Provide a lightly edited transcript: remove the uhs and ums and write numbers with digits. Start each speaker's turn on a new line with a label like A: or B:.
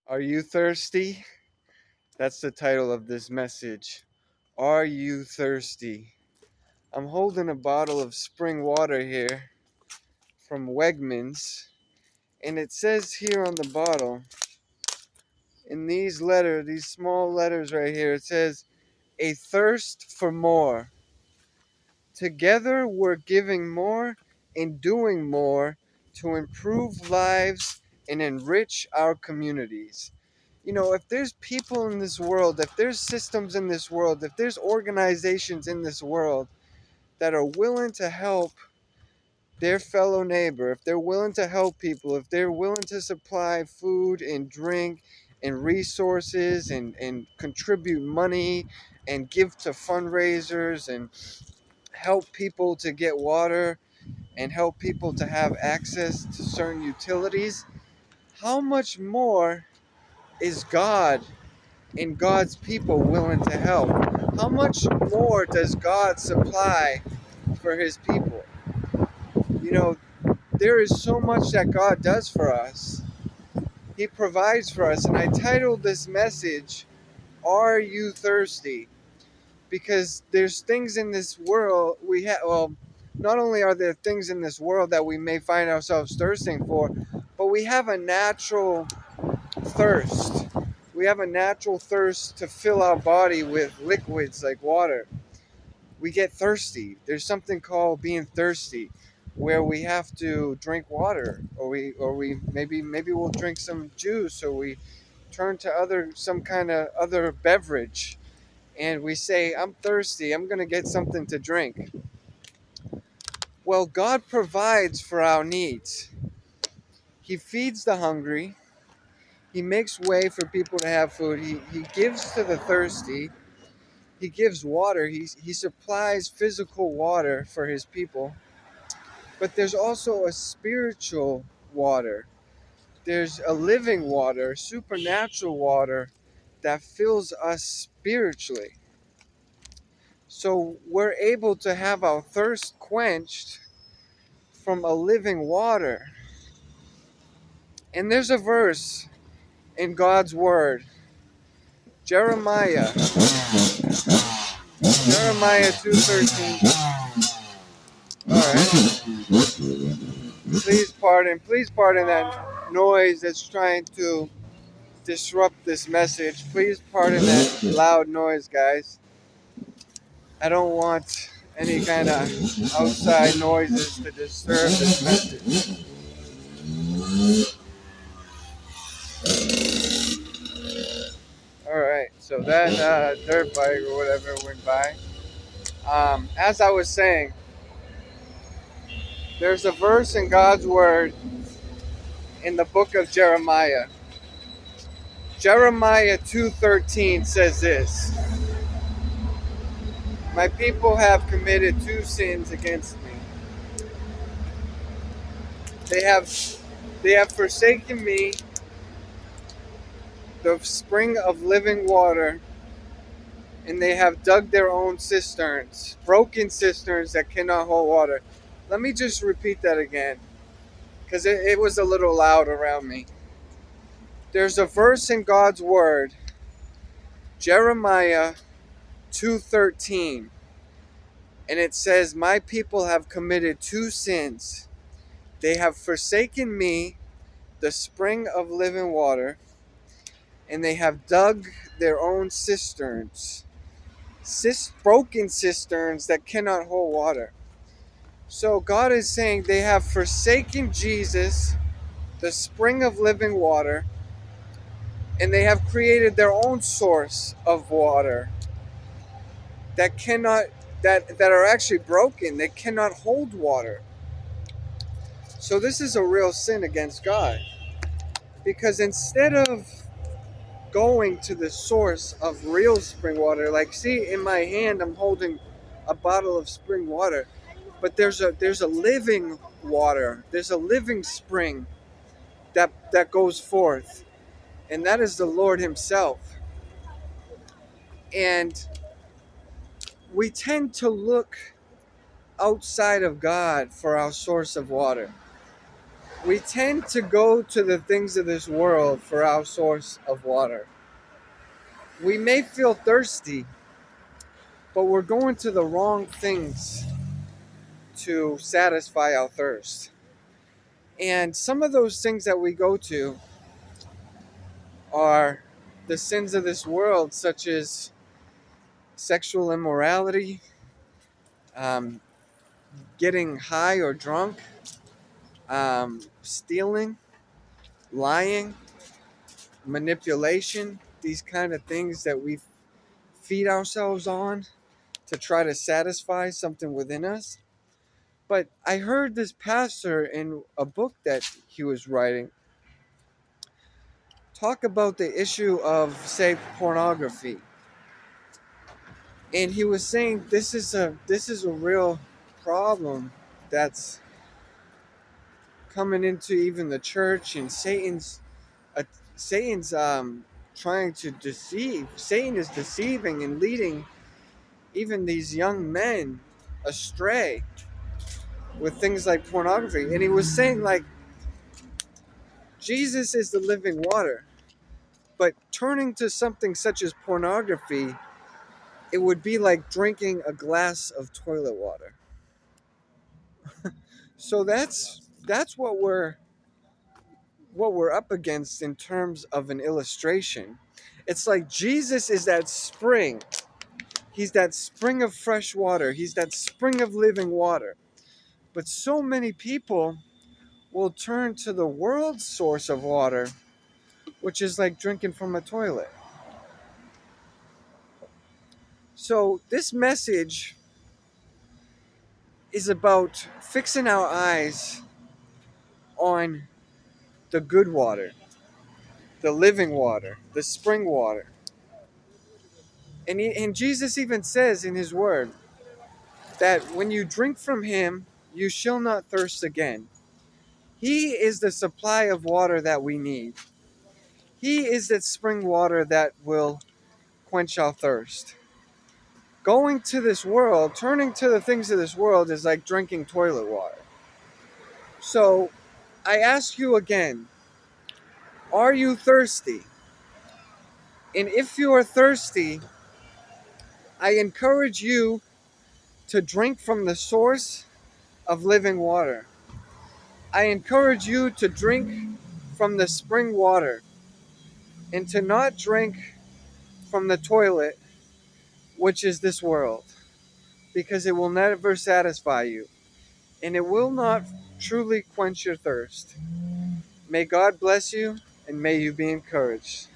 A: Are you thirsty? That's the title of this message. Are you thirsty? I'm holding a bottle of spring water here from Wegmans, and it says here on the bottle, in these small letters right here, it says, a thirst for more. Together we're giving more and doing more to improve lives and enrich our communities. If there's people in this world, if there's systems in this world, if there's organizations in this world that are willing to help their fellow neighbor, if they're willing to help people, if they're willing to supply food and drink and resources and contribute money and give to fundraisers and help people to get water and help people to have access to certain utilities, how much more is God and God's people willing to help? How much more does God supply for his people? You know, there is so much that God does for us. He provides for us. And I titled this message, Are You Thirsty? Because there's things in this world not only are there things in this world that we may find ourselves thirsting for, but we have a natural thirst. We have a natural thirst to fill our body with liquids like water. We get thirsty. There's something called being thirsty, where we have to drink water, or we maybe we'll drink some juice, or we turn to some kind of other beverage, and we say, I'm thirsty, I'm going to get something to drink. Well, God provides for our needs. He feeds the hungry. He makes way for people to have food. He gives to the thirsty. He gives water. He supplies physical water for his people. But there's also a spiritual water. There's a living water, supernatural water that fills us spiritually. So we're able to have our thirst quenched from a living water. And there's a verse in God's word, Jeremiah 2:13. All right. Please pardon that noise that's trying to disrupt this message. Please pardon that loud noise, guys. I don't want any kind of outside noises to disturb this message. All right, so that dirt bike or whatever went by. As I was saying, there's a verse in God's word in the book of Jeremiah. Jeremiah 2:13 says this: My people have committed two sins against me. They have forsaken me, the spring of living water, and they have dug their own cisterns, broken cisterns that cannot hold water. Let me just repeat that again, because it was a little loud around me. There's a verse in God's word, Jeremiah 2:13, and it says, My people have committed two sins. They have forsaken me, the spring of living water, and they have dug their own cisterns, broken cisterns that cannot hold water. So God is saying they have forsaken Jesus, the spring of living water, and they have created their own source of water that cannot that are actually broken. They cannot hold water. So this is a real sin against God, because instead of going to the source of real spring water, like, see, in my hand I'm holding a bottle of spring water, but there's a living water, there's a living spring that goes forth, and that is the Lord himself. And we tend to look outside of God for our source of water. We tend to go to the things of this world for our source of water. We may feel thirsty, but we're going to the wrong things to satisfy our thirst. And some of those things that we go to are the sins of this world, such as sexual immorality, um, getting high or drunk, stealing, lying, manipulation, these kind of things that we feed ourselves on to try to satisfy something within us. But I heard this pastor in a book that he was writing talk about the issue of, say, pornography. And he was saying this is a real problem that's coming into even the church, and uh, Satan's trying to deceive. Satan is deceiving and leading even these young men astray with things like pornography. And he was saying, like, Jesus is the living water, but turning to something such as pornography, it would be like drinking a glass of toilet water. So that's what we're up against in terms of an illustration. It's like Jesus is that spring. He's that spring of fresh water. He's that spring of living water. But so many people will turn to the world's source of water, which is like drinking from a toilet. So this message is about fixing our eyes on the good water, the living water, the spring water. And Jesus even says in his word that when you drink from him, you shall not thirst again. He is the supply of water that we need. He is that spring water that will quench our thirst. Going to this world, turning to the things of this world, is like drinking toilet water. So I ask you again, are you thirsty? And if you are thirsty, I encourage you to drink from the source of living water. I encourage you to drink from the spring water and to not drink from the toilet, which is this world, because it will never satisfy you and it will not truly quench your thirst. May God bless you and may you be encouraged.